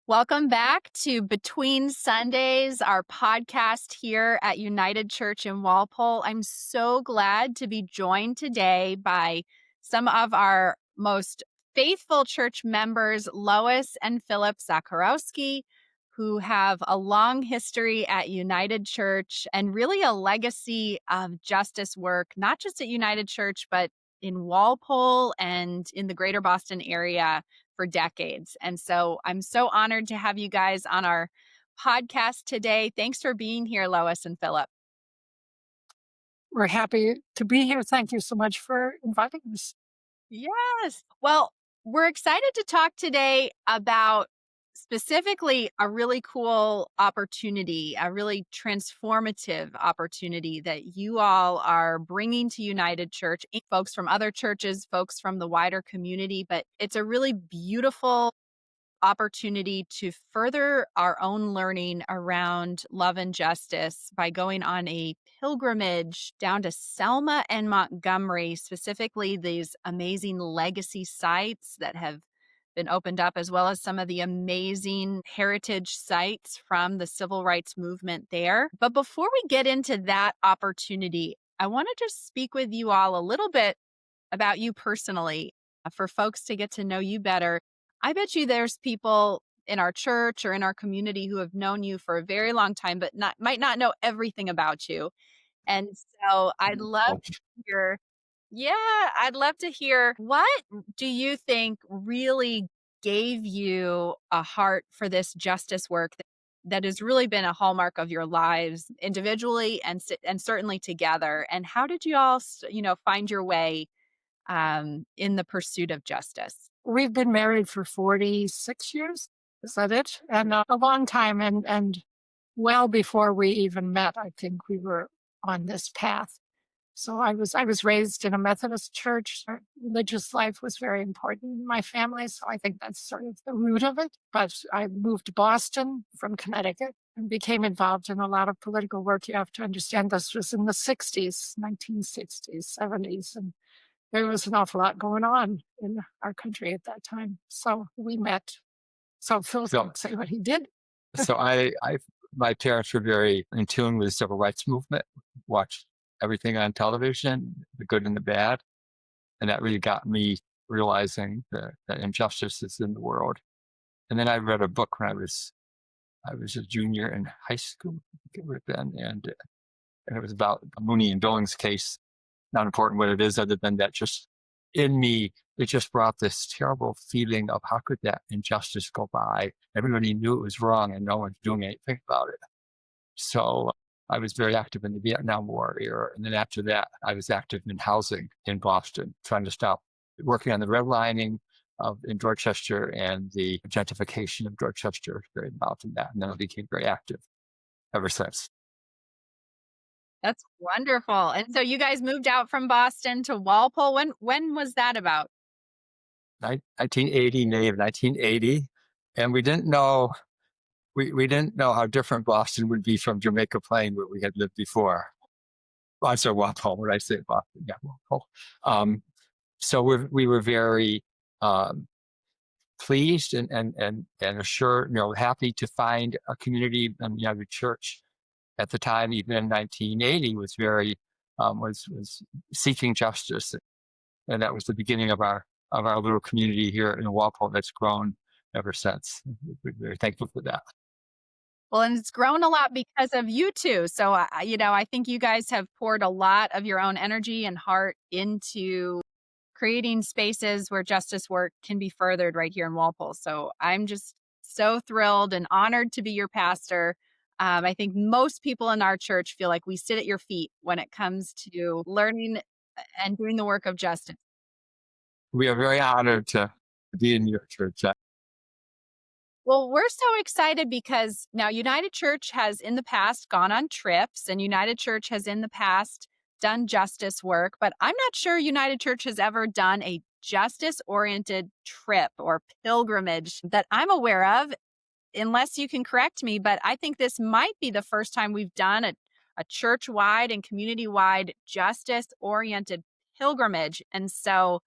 Welcome back to Between Sundays, our podcast here at United Church in Walpole. I'm so glad to be joined today by some of our most faithful church members, Lois and Philip Czachorowski, who have a long history at United Church and really a legacy of justice work, not just at United Church, but in Walpole and in the greater Boston area for decades. And so I'm so honored to have you guys on our podcast today. Thanks for being here, Lois and Philip. We're happy to be here. Thank you so much for inviting us. Yes. Well, we're excited to talk today about specifically a really cool opportunity, a really transformative opportunity that you all are bringing to United Church, folks from other churches, folks from the wider community. But it's a really beautiful opportunity to further our own learning around love and justice by going on a pilgrimage down to Selma and Montgomery, specifically these amazing legacy sites that have been opened up, as well as some of the amazing heritage sites from the civil rights movement there. But before we get into that opportunity, I want to just speak with you all a little bit about you personally for folks to get to know you better. I bet you there's people in our church or in our community who have known you for a very long time, but might not know everything about you. And so I'd love Oh, to hear, yeah, I'd love to hear what do you think really gave you a heart for this justice work that has really been a hallmark of your lives individually and certainly together. And how did you all, find your way in the pursuit of justice? We've been married for 46 years. Is that it? And a long time. And well before we even met, I think we were on this path. So I was raised in a Methodist church. Our religious life was very important in my family. So I think that's sort of the root of it. But I moved to Boston from Connecticut and became involved in a lot of political work. You have to understand this was in the 60s, 1960s, 70s. And there was an awful lot going on in our country at that time. So we met. So Phil so can say what he did. so my parents were very in tune with the civil rights movement. Watched everything on television, the good and the bad, and that really got me realizing that injustice is in the world. And then I read a book when I was a junior in high school, I think it would have been, and it was about the Mooney and Billings case. Not important what it is, other than that, just in me, it just brought this terrible feeling of how could that injustice go by? Everybody knew it was wrong and no one's doing anything about it. So I was very active in the Vietnam War era. And then after that, I was active in housing in Boston, trying to stop working on the redlining in Dorchester and the gentrification of Dorchester, very involved in that. And then I became very active ever since. That's wonderful. And so you guys moved out from Boston to Walpole. When was that about? 1980, May of 1980. And we didn't know how different Boston would be from Jamaica Plain, where we had lived before. Well, I'm sorry, Walpole. When I say Boston, yeah, Walpole. So we were very pleased and assured, happy to find a community. And the church at the time, even in 1980, was very was seeking justice, and that was the beginning of our little community here in Walpole that's grown ever since. We're very thankful for that. Well, and it's grown a lot because of you two. So, I think you guys have poured a lot of your own energy and heart into creating spaces where justice work can be furthered right here in Walpole. So I'm just so thrilled and honored to be your pastor. I think most people in our church feel like we sit at your feet when it comes to learning and doing the work of justice. We are very honored to be in your church. Well, we're so excited because now United Church has in the past gone on trips and United Church has in the past done justice work, but I'm not sure United Church has ever done a justice oriented trip or pilgrimage that I'm aware of, unless you can correct me. But I think this might be the first time we've done a church wide and community wide justice oriented pilgrimage. And so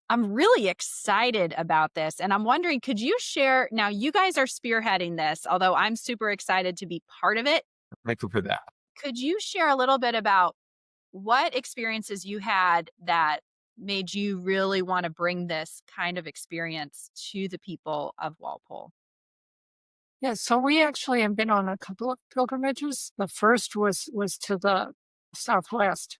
I'm really excited about this. And I'm wondering, could you share? Now, you guys are spearheading this, although I'm super excited to be part of it. Thank you for that. Could you share a little bit about what experiences you had that made you really want to bring this kind of experience to the people of Walpole? Yeah, so we actually have been on a couple of pilgrimages. The first was to the southwest,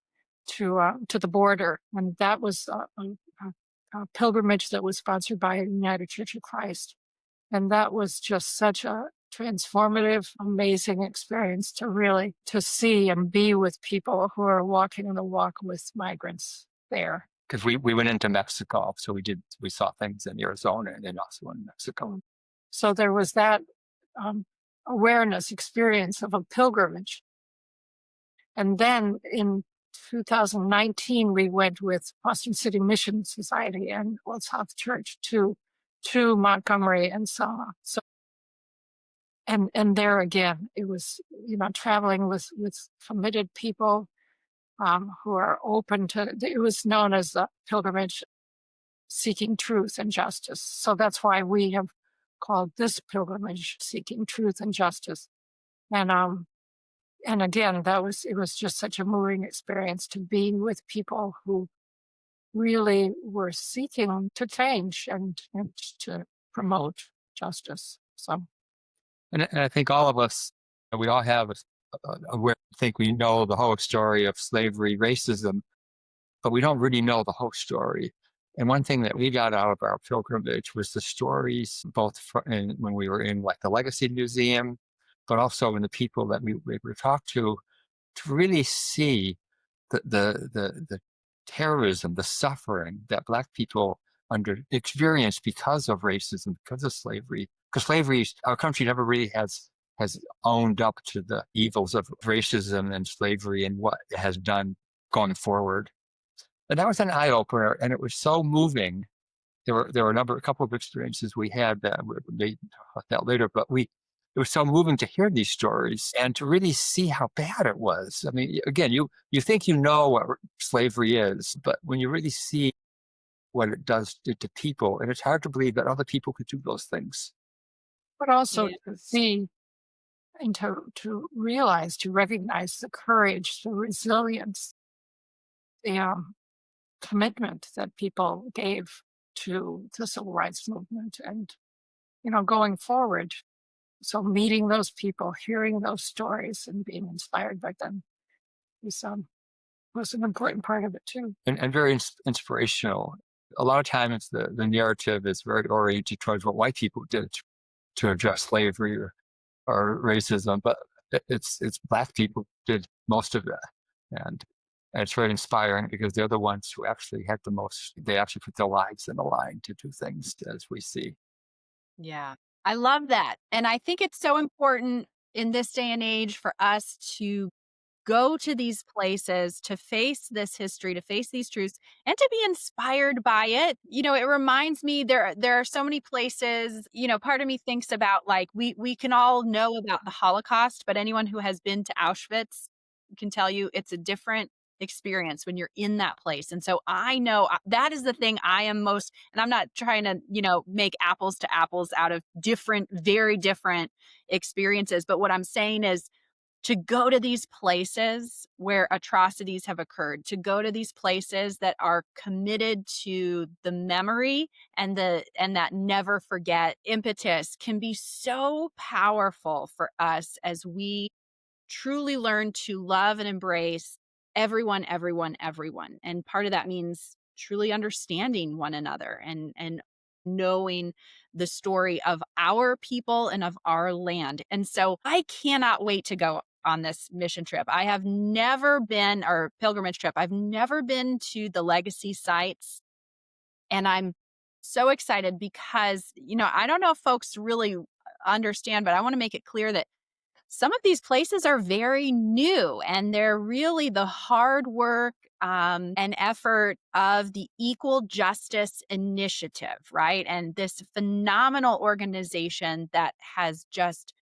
to the border, and that was a pilgrimage that was sponsored by United Church of Christ, and that was just such a transformative, amazing experience to really to see and be with people who are walking the walk with migrants there. Because we went into Mexico, so we saw things in Arizona and then also in Mexico. So there was that um, awareness experience of a pilgrimage. And then in 2019, we went with Boston City Mission Society and Old South Church to Montgomery and Selma. So and there again, it was traveling with committed people who are open to. It was known as the pilgrimage seeking truth and justice. So that's why we have called this pilgrimage seeking truth and justice. And again, it was just such a moving experience to be with people who really were seeking to change and to promote justice. So And I think all of us, we all have we think we know the whole story of slavery, racism, but we don't really know the whole story. And one thing that we got out of our pilgrimage was the stories, both when we were in like the Legacy Museum, but also in the people that we were talked to really see the terrorism, the suffering that Black people experienced because of racism, because of slavery. Because slavery, our country never really has owned up to the evils of racism and slavery and what it has done going forward. And that was an eye opener, and it was so moving. There were a couple of experiences we had that we may talk about that later, but it was so moving to hear these stories and to really see how bad it was. I mean, again, you think you know what slavery is, but when you really see what it does to people, and it's hard to believe that other people could do those things. but also Yeah. to see and to realize, to recognize the courage, the resilience, the commitment that people gave to the civil rights movement and going forward. So meeting those people, hearing those stories and being inspired by them was was an important part of it too. And very inspirational. A lot of times the narrative is very oriented towards what white people did to address slavery or racism, but it's Black people did most of that. And it's very inspiring because they're the ones who actually had they actually put their lives in the line to do things as we see. Yeah. I love that. And I think it's so important in this day and age for us to go to these places, to face this history, to face these truths, and to be inspired by it. It reminds me there are so many places, part of me thinks about like we can all know about the Holocaust, but anyone who has been to Auschwitz can tell you it's a different experience when you're in that place. And so I know that is the thing I am most, and I'm not trying to, make apples to apples out of different, very different experiences. But what I'm saying is to go to these places where atrocities have occurred, to go to these places that are committed to the memory and that never forget impetus can be so powerful for us as we truly learn to love and embrace everyone, everyone, everyone. And part of that means truly understanding one another and knowing the story of our people and of our land. And so I cannot wait to go on this mission trip. I have never been, or pilgrimage trip, I've never been to the legacy sites. And I'm so excited because, I don't know if folks really understand, but I want to make it clear that some of these places are very new and they're really the hard work and effort of the Equal Justice Initiative, right? And this phenomenal organization that has just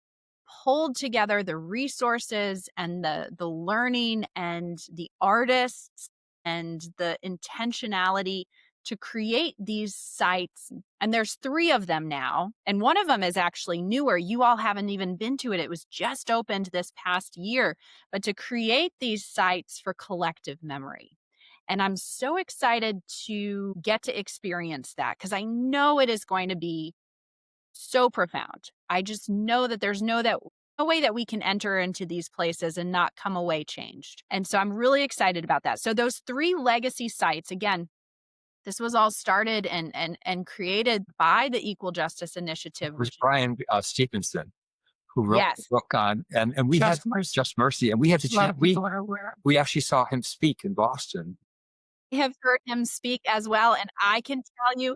pulled together the resources and the learning and the artists and the intentionality to create these sites. And there's 3 of them now. And one of them is actually newer. You all haven't even been to it. It was just opened this past year. But to create these sites for collective memory. And I'm so excited to get to experience that because I know it is going to be so profound. I just know that there's no way that we can enter into these places and not come away changed. And so I'm really excited about that. So those 3 legacy sites, again, this was all started and created by the Equal Justice Initiative. It was Brian Stevenson who wrote the Yes. book on, and we had Just Mercy, and we had to A lot chat. of people are aware. We actually saw him speak in Boston. I have heard him speak as well. And I can tell you,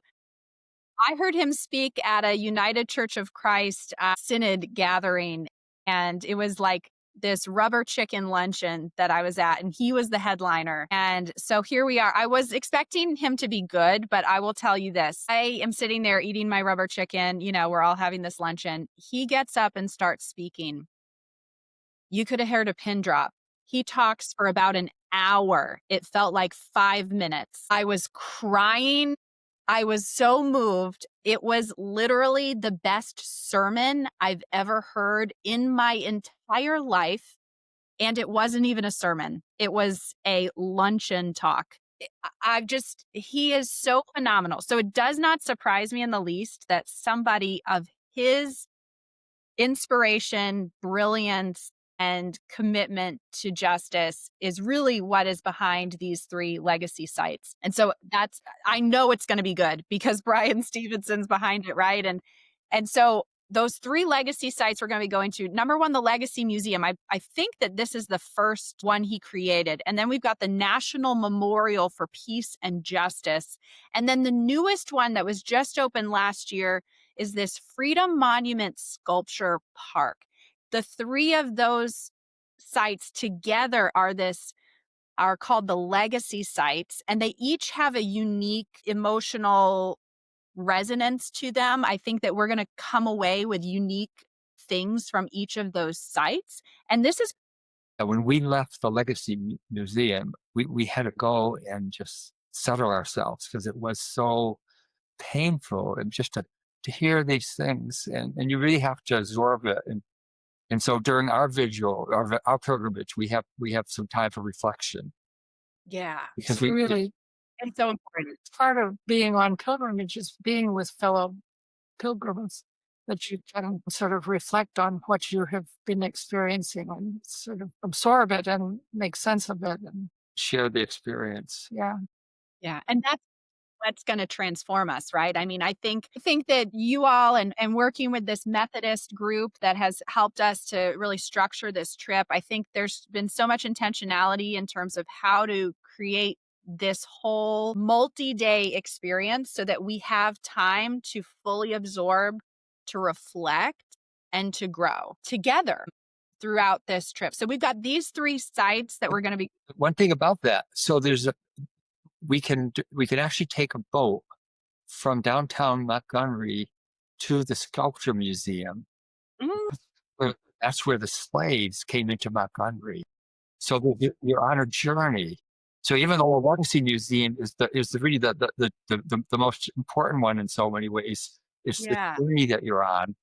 I heard him speak at a United Church of Christ synod gathering. And it was like this rubber chicken luncheon that I was at, and he was the headliner. And so here we are. I was expecting him to be good, but I will tell you this. I am sitting there eating my rubber chicken. You know, we're all having this luncheon. He gets up and starts speaking. You could have heard a pin drop. He talks for about an hour. It felt like 5 minutes. I was crying. I was so moved. It was literally the best sermon I've ever heard in my entire life. And it wasn't even a sermon. It was a luncheon talk. He is so phenomenal. So it does not surprise me in the least that somebody of his inspiration, brilliance, and commitment to justice is really what is behind these 3 legacy sites. And so I know it's going to be good because Brian Stevenson's behind it, right? And so those 3 legacy sites we're going to be going to. Number 1, the Legacy Museum. I think that this is the first one he created. And then we've got the National Memorial for Peace and Justice. And then the newest one that was just opened last year is this Freedom Monument Sculpture Park. The 3 of those sites together are called the legacy sites, and they each have a unique emotional resonance to them. I think that we're going to come away with unique things from each of those sites. And this is when we left the Legacy Museum, we had to go and just settle ourselves because it was so painful, and just to hear these things, and you really have to absorb it. And so during our vigil, our pilgrimage, we have some time for reflection. Yeah. Because it's so important. Part of being on pilgrimage is being with fellow pilgrims, that you can sort of reflect on what you have been experiencing and sort of absorb it and make sense of it and share the experience. Yeah. And that's what's going to transform us, right? I mean, I think that you all and working with this Methodist group that has helped us to really structure this trip, I think there's been so much intentionality in terms of how to create this whole multi-day experience so that we have time to fully absorb, to reflect, and to grow together throughout this trip. So we've got these 3 sites that we're going to be. One thing about that, so we can actually take a boat from downtown Montgomery to the Sculpture Museum. That's where the slaves came into Montgomery. So you're on a journey. So even though the Legacy Museum is really the most important one in so many ways, it's the journey that you're on.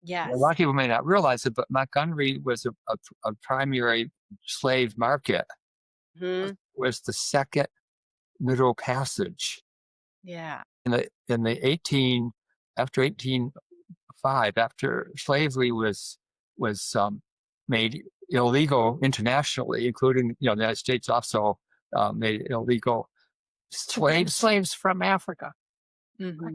Yes. A lot of people may not realize it, but Montgomery was a primary slave market. Mm-hmm. Was the second Middle Passage. Yeah. After 1805, after slavery was made illegal internationally, including the United States also made it illegal. Slaves from Africa. Mm-hmm.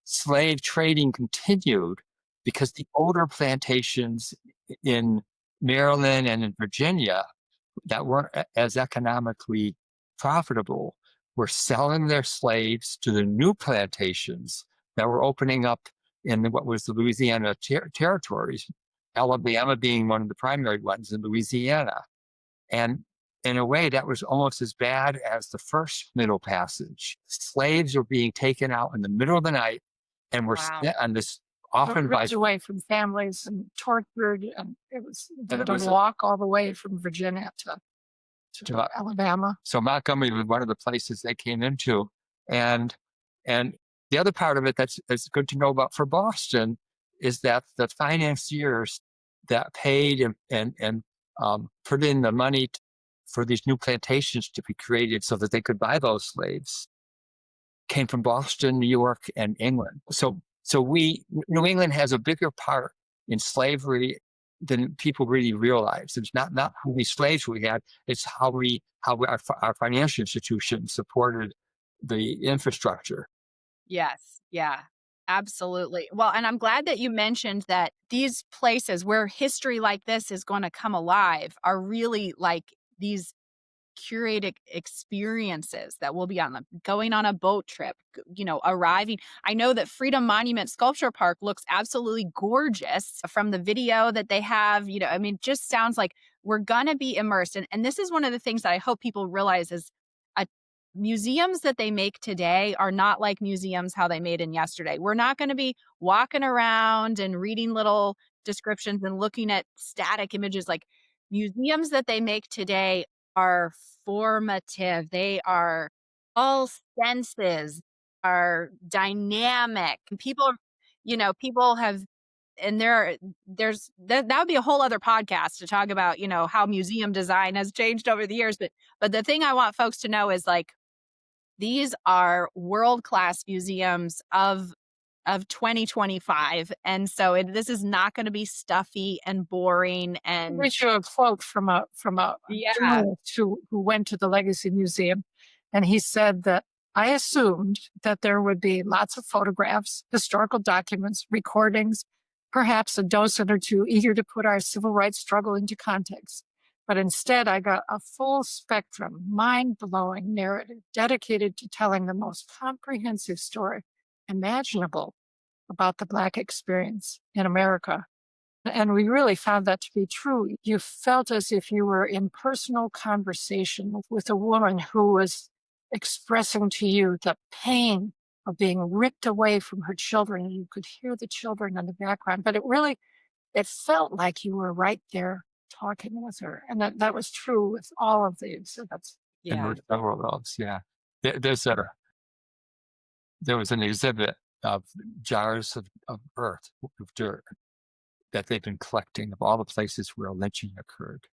Slave trading continued because the older plantations in Maryland and in Virginia that weren't as economically profitable were selling their slaves to the new plantations that were opening up in what was the Louisiana territories, Alabama being one of the primary ones in Louisiana. And in a way, that was almost as bad as the first Middle Passage. Slaves were being taken out in the middle of the night and were set on this often ripped away from families and tortured, and it was a walk all the way from Virginia to Alabama. So Montgomery was one of the places they came into. And and the other part of it that's good to know about for Boston is that the financiers that paid and put in the money for these new plantations to be created so that they could buy those slaves came from Boston, New York, and England. So New England has a bigger part in slavery than people really realize. It's not how many slaves we had; it's our financial institutions supported the infrastructure. Yes. Yeah. Absolutely. Well, and I'm glad that you mentioned that these places where history like this is going to come alive are really like these curated experiences that will be on them going on a boat trip, arriving. I know that Freedom Monument Sculpture Park looks absolutely gorgeous from the video that they have. I mean, just sounds like we're going to be immersed. And this is one of the things that I hope people realize is uh, museums that they make today are not like museums how they made in yesterday. We're not going to be walking around and reading little descriptions and looking at static images. Like museums that they make today are formative. They are all senses are dynamic. And people have, and there's that would be a whole other podcast to talk about, how museum design has changed over the years. But the thing I want folks to know is like these are world-class museums of 2025. And so this is not going to be stuffy and boring I and read you a quote from a yeah. journalist who went to the Legacy Museum, and he said that I assumed that there would be lots of photographs, historical documents, recordings, perhaps a dozen or two eager to put our civil rights struggle into context. But instead, I got a full spectrum, mind blowing narrative dedicated to telling the most comprehensive story imaginable about the Black experience in America. And we really found that to be true. You felt as if you were in personal conversation with a woman who was expressing to you the pain of being ripped away from her children. And you could hear the children in the background, but it felt like you were right there talking with her. And that was true with all of the exhibits. And there Yeah. were several of those. Yeah, there, there's a there was an exhibit of jars of earth, of dirt, that they've been collecting of all the places where lynching occurred.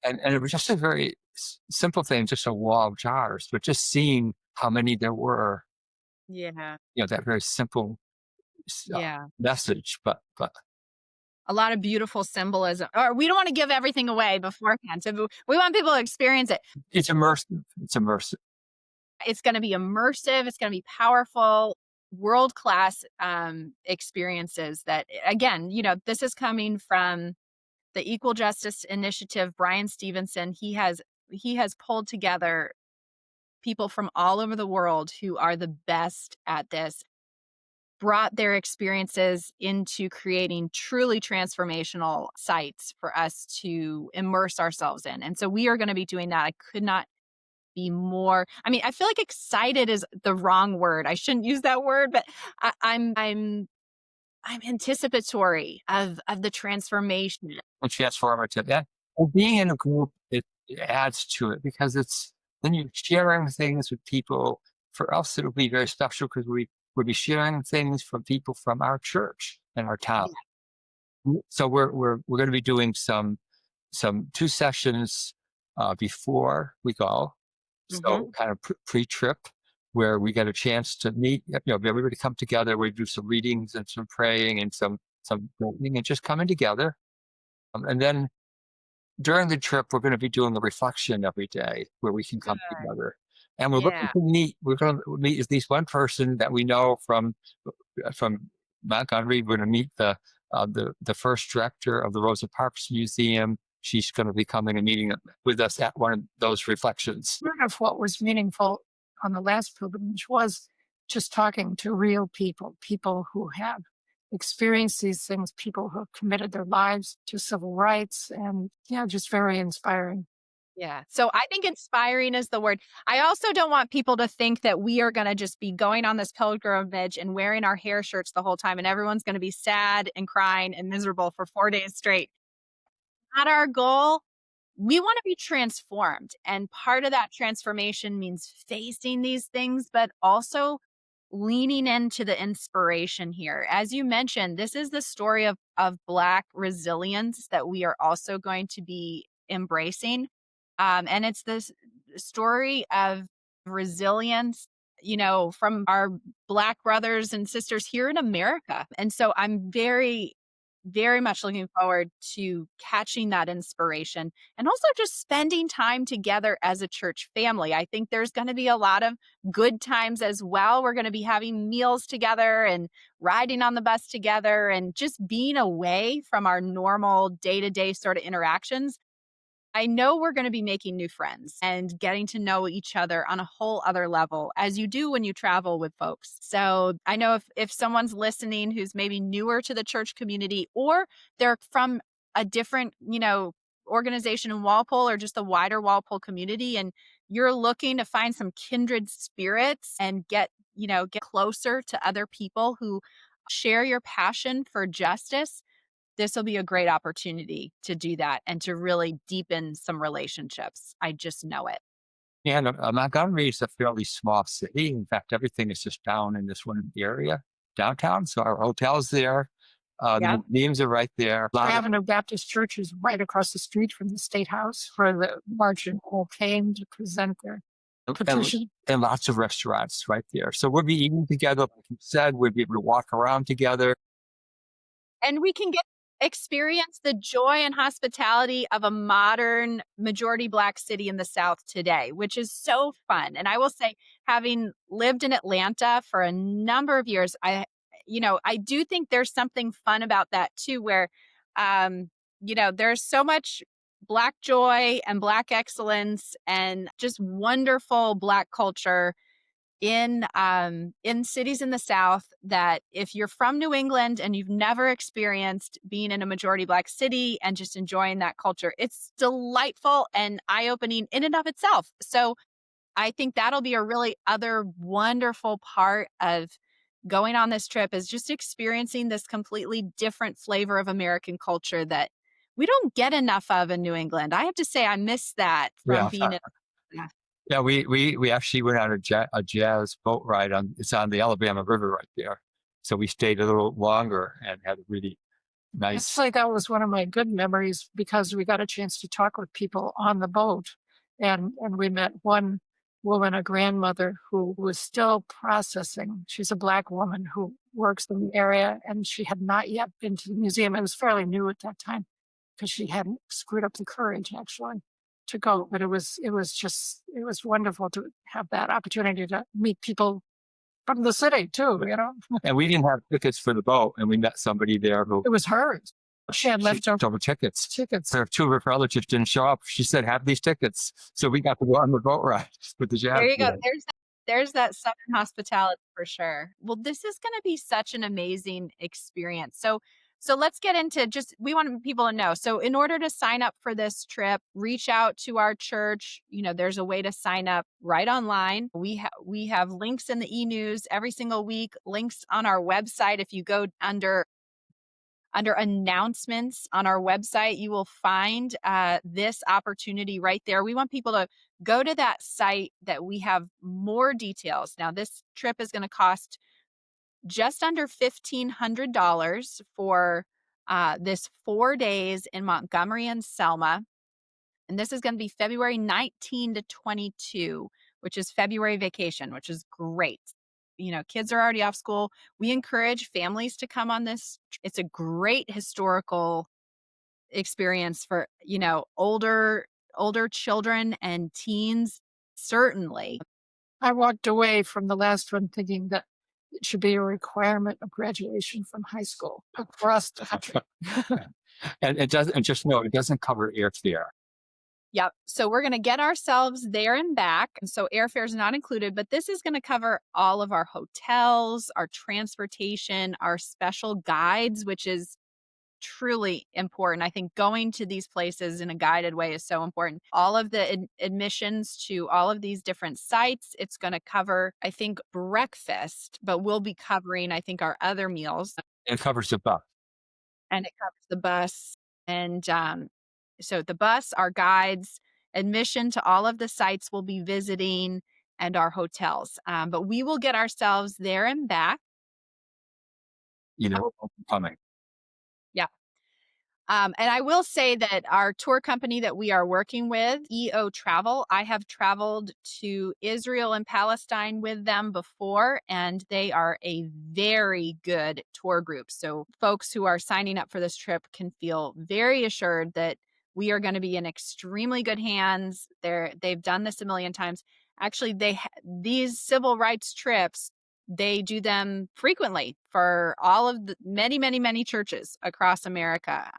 And it was just a very simple thing, just a wall of jars, but just seeing how many there were, Yeah. that very simple Yeah. message. But A lot of beautiful symbolism. Or we don't want to give everything away beforehand. So we want people to experience it. it's immersive. It's immersive. It's going to be immersive. It's going to be powerful, world class experiences. That again, this is coming from the Equal Justice Initiative. Brian Stevenson. He has pulled together people from all over the world who are the best at this, brought their experiences into creating truly transformational sites for us to immerse ourselves in. And so we are going to be doing that. I could not be more. I mean, I feel like excited is the wrong word. I shouldn't use that word, but I'm anticipatory of the transformation. And transformative. Yeah. Well, being in a group, it adds to it because then you're sharing things with people. For us, it'll be very special because we'll be sharing things from people from our church and our town. Yeah. So we're going to be doing some 2 sessions before we go. Mhm. So kind of pre-trip where we get a chance to meet, everybody come together. We do some readings and some praying and some building and just coming together. And then during the trip, we're going to be doing a reflection every day where we can come Good. together. And Yeah. we're going to meet at least one person that we know from Montgomery. We're going to meet the first director of the Rosa Parks Museum. She's going to be coming and meeting with us at one of those reflections. Part of what was meaningful on the last pilgrimage was just talking to real people who have experienced these things, people who have committed their lives to civil rights, and yeah, just very inspiring. Yeah. So I think inspiring is the word. I also don't want people to think that we are going to just be going on this pilgrimage and wearing our hair shirts the whole time and everyone's going to be sad and crying and miserable for 4 days straight. Not our goal. we want to be transformed. And part of that transformation means facing these things, but also leaning into the inspiration here. As you mentioned, this is the story of Black resilience that we are also going to be embracing. And it's this story of resilience, from our Black brothers and sisters here in America. And so I'm very, very much looking forward to catching that inspiration and also just spending time together as a church family. I think there's going to be a lot of good times as well. We're going to be having meals together and riding on the bus together and just being away from our normal day to day sort of interactions. I know we're going to be making new friends and getting to know each other on a whole other level, as you do when you travel with folks. So I know if someone's listening who's maybe newer to the church community, or they're from a different, organization in Walpole or just the wider Walpole community, and you're looking to find some kindred spirits and get closer to other people who share your passion for justice, this will be a great opportunity to do that and to really deepen some relationships. I just know it. And Montgomery is a fairly small city. In fact, everything is just down in this one area, downtown. So our hotel's there. Yeah. The museums are right there. A lot of, Avenue Baptist Church is right across the street from the State House, where the marching whole came to present their and, petition. and lots of restaurants right there. So we'll be eating together. Like you said, we'll be able to walk around together. And we can experience the joy and hospitality of a modern majority Black city in the South today, which is so fun. And I will say, having lived in Atlanta for a number of years, I do think there's something fun about that too, where, there's so much Black joy and Black excellence and just wonderful Black culture in cities in the South, that if you're from New England and you've never experienced being in a majority Black city and just enjoying that culture, it's delightful and eye-opening in and of itself. So I think that'll be a really other wonderful part of going on this trip, is just experiencing this completely different flavor of American culture that we don't get enough of in New England. I have to say I miss that from Yeah. being in. Yeah, we actually went on a jazz boat ride it's on the Alabama River right there. So we stayed a little longer and had a really nice. Actually, that was one of my good memories because we got a chance to talk with people on the boat. And we met one woman, a grandmother, who was still processing. She's a Black woman who works in the area, and she had not yet been to the museum. It was fairly new at that time because she hadn't screwed up the courage, actually, to go. But it was wonderful to have that opportunity to meet people from the city too, And we didn't have tickets for the boat, and we met somebody there who It was hers. She had left over tickets. tickets. So two of her relatives didn't show up. She said, "Have these tickets." So we got to go on the boat ride with the jazz. There you go. band. There's that Southern hospitality for sure. Well, this is going to be such an amazing experience. So let's get into, just, we want people to know. So in order to sign up for this trip, reach out to our church. There's a way to sign up right online. We have links in the e-news every single week, links on our website. If you go under announcements on our website, you will find this opportunity right there. We want people to go to that site, that we have more details. Now, this trip is going to cost just under $1,500 for this 4 days in Montgomery and Selma. And this is going to be February 19 to 22, which is February vacation, which is great. Kids are already off school. We encourage families to come on this. It's a great historical experience for, older children and teens, certainly. I walked away from the last one thinking that it should be a requirement of graduation from high school across the country. And just know it doesn't cover airfare. Yep. So we're going to get ourselves there and back. And so airfare is not included, but this is going to cover all of our hotels, our transportation, our special guides, which is truly important. I think going to these places in a guided way is so important. All of the admissions to all of these different sites, it's going to cover, I think, breakfast, but we'll be covering, I think, our other meals. It covers the bus. And it covers the bus. And So the bus, our guides, admission to all of the sites we'll be visiting, and our hotels. But we will get ourselves there and back. Coming. Yeah. And I will say that our tour company that we are working with, EO Travel, I have traveled to Israel and Palestine with them before, and they are a very good tour group. So folks who are signing up for this trip can feel very assured that we are going to be in extremely good hands. They've done this a million times. Actually, these civil rights trips, they do them frequently for all of the many, many, many churches across America.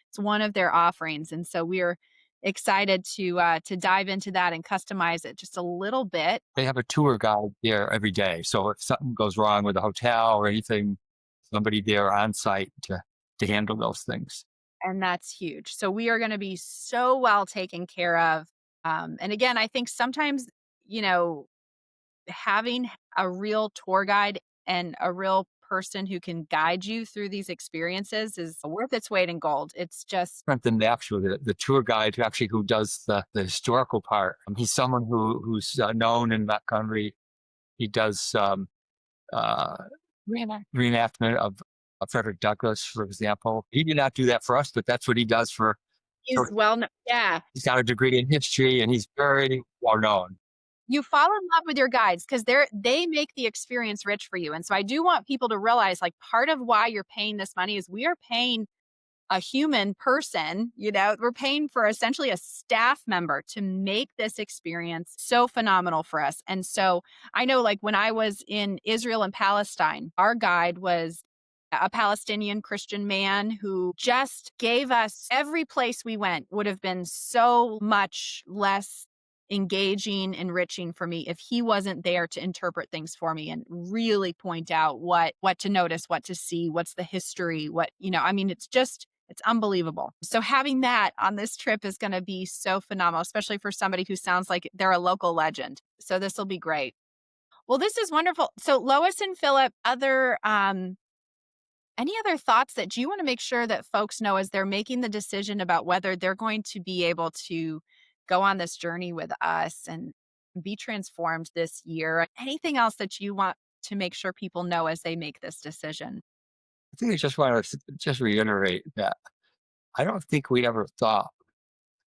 It's one of their offerings, and so we're excited to dive into that and customize it just a little bit. They have a tour guide there every day. So if something goes wrong with the hotel or anything, somebody there on site to handle those things. And that's huge. So we are going to be so well taken care of. And again, I think sometimes, you know, having a real tour guide and a real person who can guide you through these experiences is worth its weight in gold. It's just Different than the tour guide who does the historical part. He's someone who's known in Montgomery. He does uh, reenactment of Frederick Douglass, for example. He did not do that for us, but that's what he does for. he's So well known. Yeah. he's got a degree in history, and he's very well known. You fall in love with your guides because they make the experience rich for you. And so I do want people to realize, like, part of why you're paying this money is we are paying a human person, we're paying for essentially a staff member to make this experience so phenomenal for us. And so I know, like, when I was in Israel and Palestine, our guide was a Palestinian Christian man who just gave us every place we went would have been so much less engaging, enriching for me if he wasn't there to interpret things for me and really point out what to notice, what to see, what's the history, it's unbelievable. So having that on this trip is going to be so phenomenal, especially for somebody who sounds like they're a local legend. So this will be great. Well, this is wonderful. So Lois and Philip, any other thoughts that you want to make sure that folks know as they're making the decision about whether they're going to be able to go on this journey with us and be transformed this year? Anything else that you want to make sure people know as they make this decision? I think I just want to just reiterate that I don't think we ever thought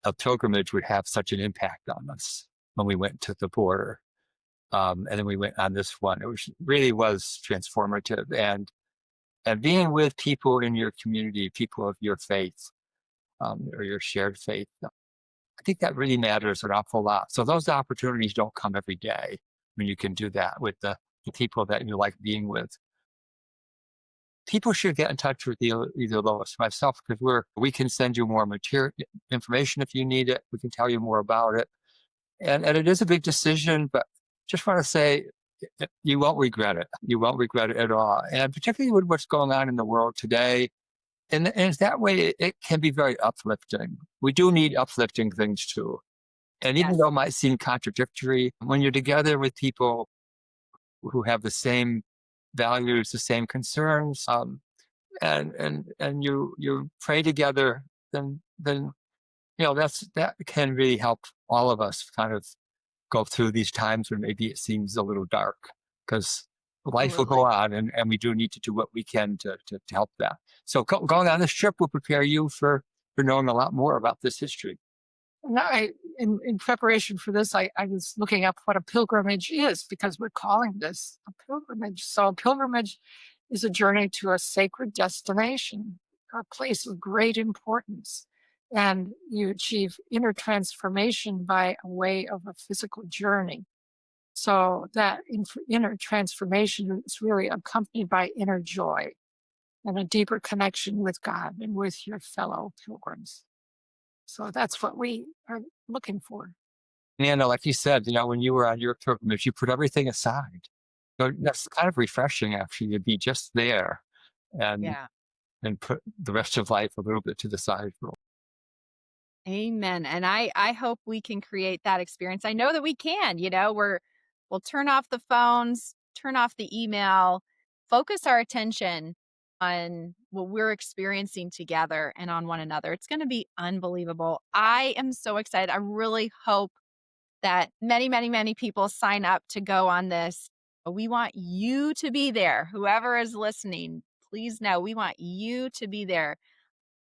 a pilgrimage would have such an impact on us when we went to the border. And then we went on this one. Really was transformative. And being with people in your community, people of your faith, or your shared faith, I think that really matters an awful lot. So those opportunities don't come every day when you can do that with the people that you like being with. People should get in touch with either Lois or myself, because we can send you more material information if you need it. We can tell you more about it. And it is a big decision, but just want to say you won't regret it. You won't regret it at all. And particularly with what's going on in the world today. And that way, it can be very uplifting. We do need uplifting things too. And even Yes. though it might seem contradictory, when you're together with people who have the same values, the same concerns, and you pray together, then that can really help all of us kind of go through these times when maybe it seems a little dark, because life will go Absolutely. on, and we do need to do what we can to help that. So going on this trip will prepare you for knowing a lot more about this history. No, in preparation for this, I was looking up what a pilgrimage is, because we're calling this a pilgrimage. So a pilgrimage is a journey to a sacred destination, a place of great importance. And you achieve inner transformation by a way of a physical journey. So that inner transformation is really accompanied by inner joy and a deeper connection with God and with your fellow pilgrims. So that's what we are looking for. And like you said, when you were on your pilgrimage, you put everything aside. So that's kind of refreshing, actually, to be just there and Yeah. put the rest of life a little bit to the side. Amen. And I hope we can create that experience. I know that we can, we'll turn off the phones, turn off the email, focus our attention on what we're experiencing together and on one another. It's going to be unbelievable. I am so excited. I really hope that many, many, many people sign up to go on this. We want you to be there. Whoever is listening, please know we want you to be there.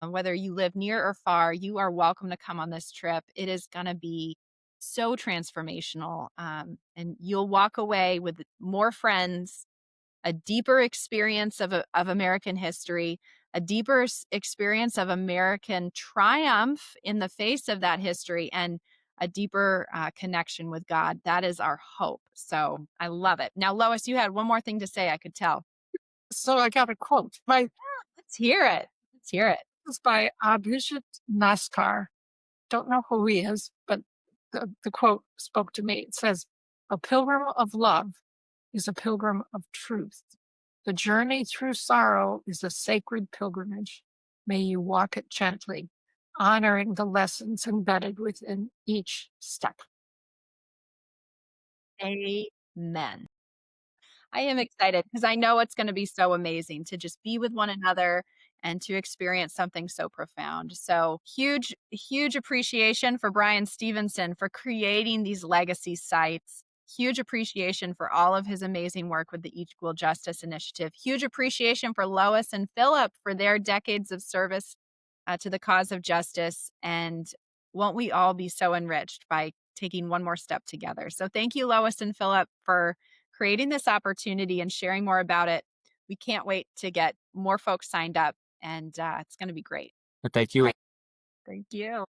And whether you live near or far, you are welcome to come on this trip. It is going to be so transformational. And you'll walk away with more friends, a deeper experience of American history, a deeper experience of American triumph in the face of that history, and a deeper connection with God. That is our hope. So I love it. Now, Lois, you had one more thing to say, I could tell. So I got a quote. Let's hear it. Let's hear it. This is by Abhijit Naskar. Don't know who he is, but the quote spoke to me. It says, "A pilgrim of love is a pilgrim of truth. The journey through sorrow is a sacred pilgrimage. May you walk it gently, honoring the lessons embedded within each step." Amen. I am excited because I know it's gonna be so amazing to just be with one another and to experience something so profound. So huge, huge appreciation for Brian Stevenson for creating these legacy sites. Huge appreciation for all of his amazing work with the Equal Justice Initiative. Huge appreciation for Lois and Philip for their decades of service to the cause of justice. And won't we all be so enriched by taking one more step together? So thank you, Lois and Philip, for creating this opportunity and sharing more about it. We can't wait to get more folks signed up, and it's going to be great. But thank you. Thank you.